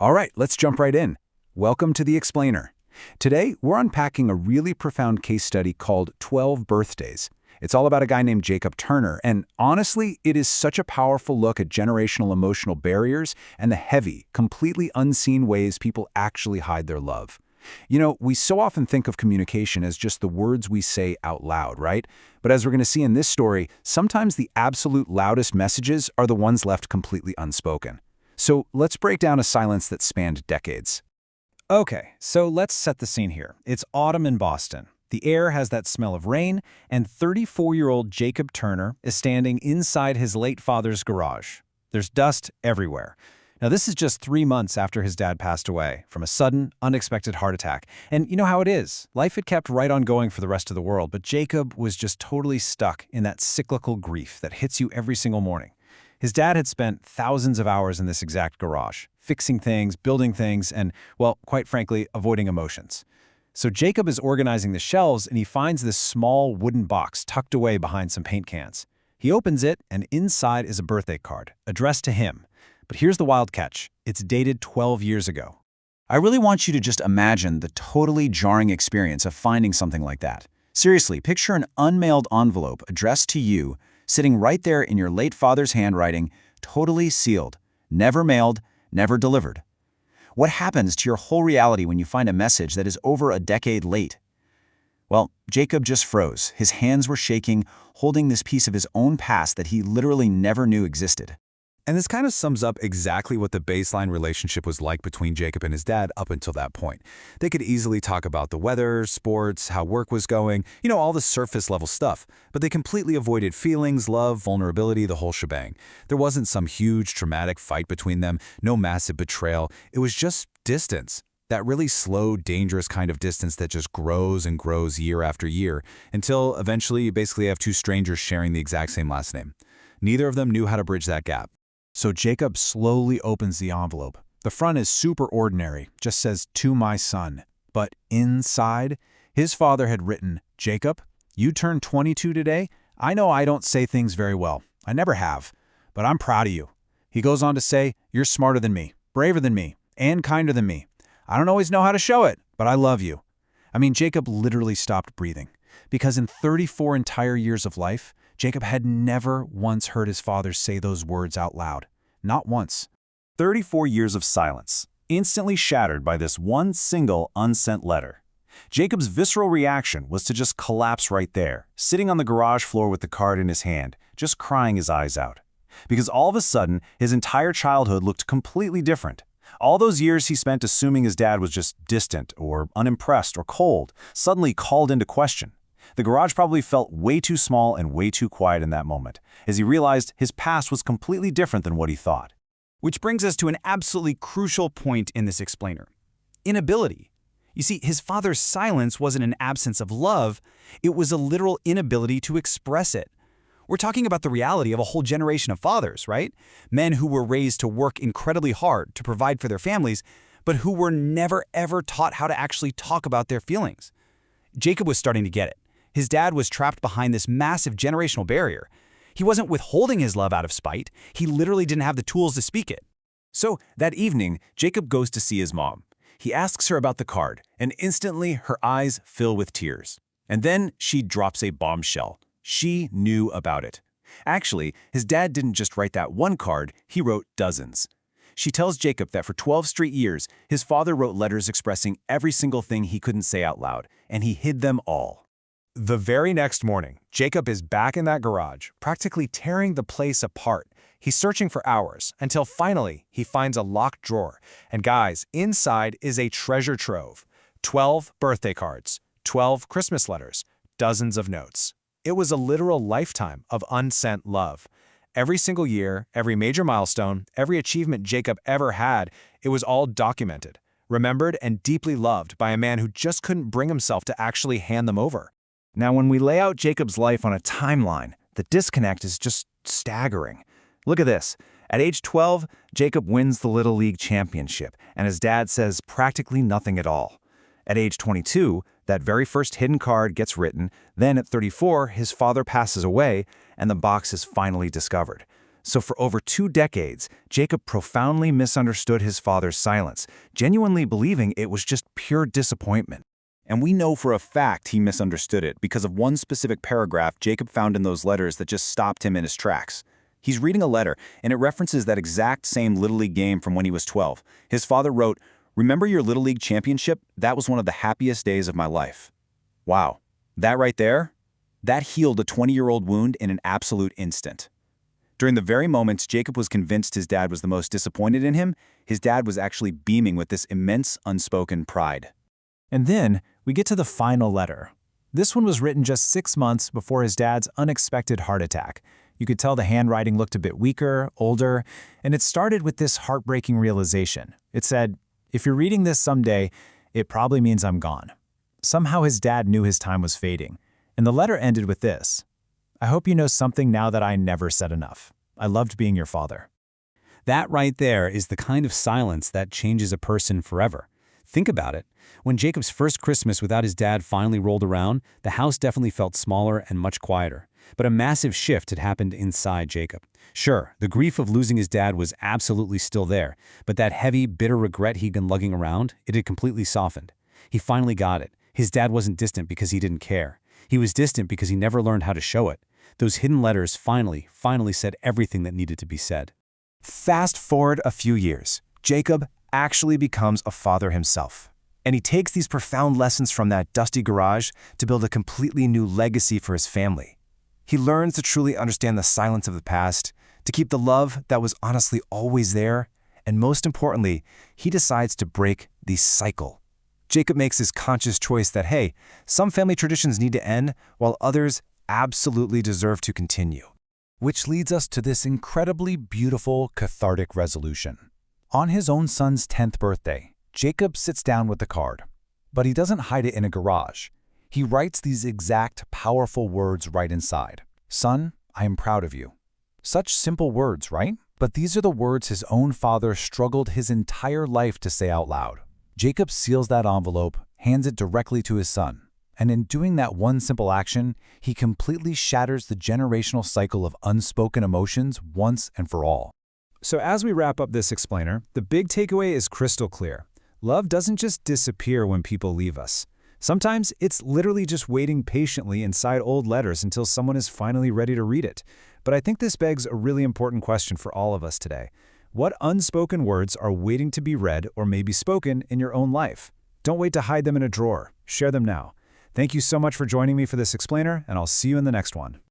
All right, let's jump right in. Welcome to The Explainer. Today, we're unpacking a really profound case study called 12 Birthdays. It's all about a guy named Jacob Turner, and honestly, it is such a powerful look at generational emotional barriers and the heavy, completely unseen ways people actually hide their love. You know, we so often think of communication as just the words we say out loud, right? But as we're going to see in this story, sometimes the absolute loudest messages are the ones left completely unspoken. So let's break down a silence that spanned decades. Okay, so let's set the scene here. It's autumn in Boston. The air has that smell of rain, and 34-year-old Jacob Turner is standing inside his late father's garage. There's dust everywhere. Now, this is just 3 months after his dad passed away from a sudden, unexpected heart attack. And you know how it is. Life had kept right on going for the rest of the world, but Jacob was just totally stuck in that cyclical grief that hits you every single morning. His dad had spent thousands of hours in this exact garage, fixing things, building things, and, well, quite frankly, avoiding emotions. So Jacob is organizing the shelves, and he finds this small wooden box tucked away behind some paint cans. He opens it, and inside is a birthday card, addressed to him. But here's the wild catch. It's dated 12 years ago. I really want you to just imagine the totally jarring experience of finding something like that. Seriously, picture an unmailed envelope addressed to you, sitting right there in your late father's handwriting, totally sealed, never mailed, never delivered. What happens to your whole reality when you find a message that is over a decade late? Well, Jacob just froze. His hands were shaking, holding this piece of his own past that he literally never knew existed. And this kind of sums up exactly what the baseline relationship was like between Jacob and his dad up until that point. They could easily talk about the weather, sports, how work was going, all the surface level stuff, but they completely avoided feelings, love, vulnerability, the whole shebang. There wasn't some huge traumatic fight between them, no massive betrayal. It was just distance. That really slow, dangerous kind of distance that just grows and grows year after year, until eventually you basically have two strangers sharing the exact same last name. Neither of them knew how to bridge that gap. So Jacob slowly opens the envelope. The front is super ordinary, just says, "To my son." But inside, his father had written, "Jacob, you turned 22 today. I know I don't say things very well. I never have. But I'm proud of you." He goes on to say, "You're smarter than me, braver than me, and kinder than me. I don't always know how to show it, but I love you." I mean, Jacob literally stopped breathing. Because in 34 entire years of life, Jacob had never once heard his father say those words out loud. Not once. 34 years of silence, instantly shattered by this one single unsent letter. Jacob's visceral reaction was to just collapse right there, sitting on the garage floor with the card in his hand, just crying his eyes out. Because all of a sudden, his entire childhood looked completely different. All those years he spent assuming his dad was just distant or unimpressed or cold, suddenly called into question. The garage probably felt way too small and way too quiet in that moment, as he realized his past was completely different than what he thought. Which brings us to an absolutely crucial point in this explainer. Inability. You see, his father's silence wasn't an absence of love, it was a literal inability to express it. We're talking about the reality of a whole generation of fathers, right? Men who were raised to work incredibly hard to provide for their families, but who were never ever taught how to actually talk about their feelings. Jacob was starting to get it. His dad was trapped behind this massive generational barrier. He wasn't withholding his love out of spite. He literally didn't have the tools to speak it. So, that evening, Jacob goes to see his mom. He asks her about the card, and instantly her eyes fill with tears. And then she drops a bombshell. She knew about it. Actually, his dad didn't just write that one card, he wrote dozens. She tells Jacob that for 12 straight years, his father wrote letters expressing every single thing he couldn't say out loud, and he hid them all. The very next morning, Jacob is back in that garage, practically tearing the place apart. He's searching for hours, until finally he finds a locked drawer. And guys, inside is a treasure trove. 12 birthday cards, 12 Christmas letters, dozens of notes. It was a literal lifetime of unsent love. Every single year, every major milestone, every achievement Jacob ever had, it was all documented, remembered, and deeply loved by a man who just couldn't bring himself to actually hand them over. Now, when we lay out Jacob's life on a timeline, the disconnect is just staggering. Look at this. At age 12, Jacob wins the Little League championship, and his dad says practically nothing at all. At age 22, that very first hidden card gets written. Then at 34, his father passes away, and the box is finally discovered. So for over 2 decades, Jacob profoundly misunderstood his father's silence, genuinely believing it was just pure disappointment. And we know for a fact he misunderstood it because of one specific paragraph Jacob found in those letters that just stopped him in his tracks. He's reading a letter, and it references that exact same Little League game from when he was 12. His father wrote, "Remember your Little League championship? That was one of the happiest days of my life." Wow. That right there? That healed a 20-year-old wound in an absolute instant. During the very moments Jacob was convinced his dad was the most disappointed in him, his dad was actually beaming with this immense unspoken pride. And then we get to the final letter. This one was written just 6 months before his dad's unexpected heart attack. You could tell the handwriting looked a bit weaker, older, and it started with this heartbreaking realization. It said, "If you're reading this someday, it probably means I'm gone." Somehow his dad knew his time was fading, and the letter ended with this: "I hope you know something now that I never said enough. I loved being your father." That right there is the kind of silence that changes a person forever. Think about it. When Jacob's first Christmas without his dad finally rolled around, the house definitely felt smaller and much quieter. But a massive shift had happened inside Jacob. Sure, the grief of losing his dad was absolutely still there, but that heavy, bitter regret he'd been lugging around, it had completely softened. He finally got it. His dad wasn't distant because he didn't care. He was distant because he never learned how to show it. Those hidden letters finally said everything that needed to be said. Fast forward a few years, Jacob actually becomes a father himself. And he takes these profound lessons from that dusty garage to build a completely new legacy for his family. He learns to truly understand the silence of the past, to keep the love that was honestly always there, and most importantly, he decides to break the cycle. Jacob makes his conscious choice that, hey, some family traditions need to end, while others absolutely deserve to continue. Which leads us to this incredibly beautiful, cathartic resolution. On his own son's 10th birthday, Jacob sits down with the card, but he doesn't hide it in a garage. He writes these exact, powerful words right inside. "Son, I am proud of you." Such simple words, right? But these are the words his own father struggled his entire life to say out loud. Jacob seals that envelope, hands it directly to his son, and in doing that one simple action, he completely shatters the generational cycle of unspoken emotions once and for all. So as we wrap up this explainer, the big takeaway is crystal clear. Love doesn't just disappear when people leave us. Sometimes it's literally just waiting patiently inside old letters until someone is finally ready to read it. But I think this begs a really important question for all of us today. What unspoken words are waiting to be read or maybe spoken in your own life? Don't wait to hide them in a drawer. Share them now. Thank you so much for joining me for this explainer, and I'll see you in the next one.